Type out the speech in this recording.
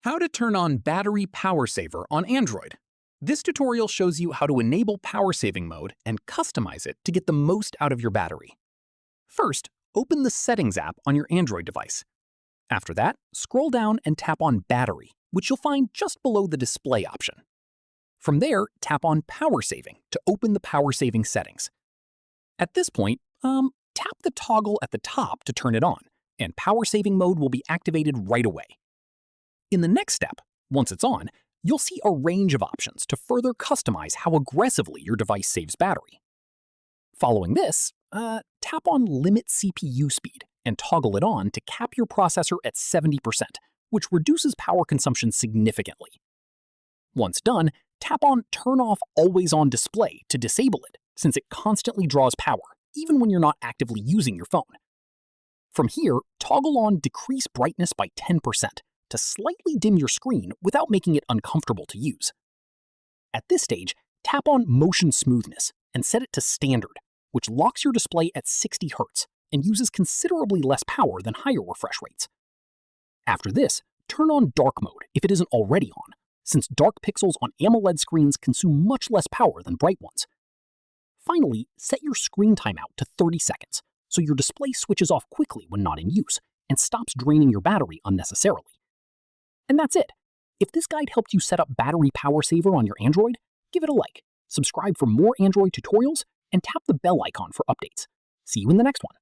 How to turn on Battery Power Saver on Android. This tutorial shows you how to enable power saving mode and customize it to get the most out of your battery. First, open the Settings app on your Android device. After that, scroll down and tap on Battery, which you'll find just below the display option. From there, tap on Power Saving to open the power saving settings. At this point, tap the toggle at the top to turn it on, and power saving mode will be activated right away. In the next step, once it's on, you'll see a range of options to further customize how aggressively your device saves battery. Following this, tap on Limit CPU Speed and toggle it on to cap your processor at 70%, which reduces power consumption significantly. Once done, tap on Turn Off Always On Display to disable it, since it constantly draws power, even when you're not actively using your phone. From here, toggle on Decrease Brightness by 10%, to slightly dim your screen without making it uncomfortable to use. At this stage, tap on Motion Smoothness and set it to Standard, which locks your display at 60 Hz and uses considerably less power than higher refresh rates. After this, turn on Dark Mode if it isn't already on, since dark pixels on AMOLED screens consume much less power than bright ones. Finally, set your screen timeout to 30 seconds, so your display switches off quickly when not in use and stops draining your battery unnecessarily. And that's it. If this guide helped you set up Battery Power Saver on your Android, give it a like, subscribe for more Android tutorials, and tap the bell icon for updates. See you in the next one.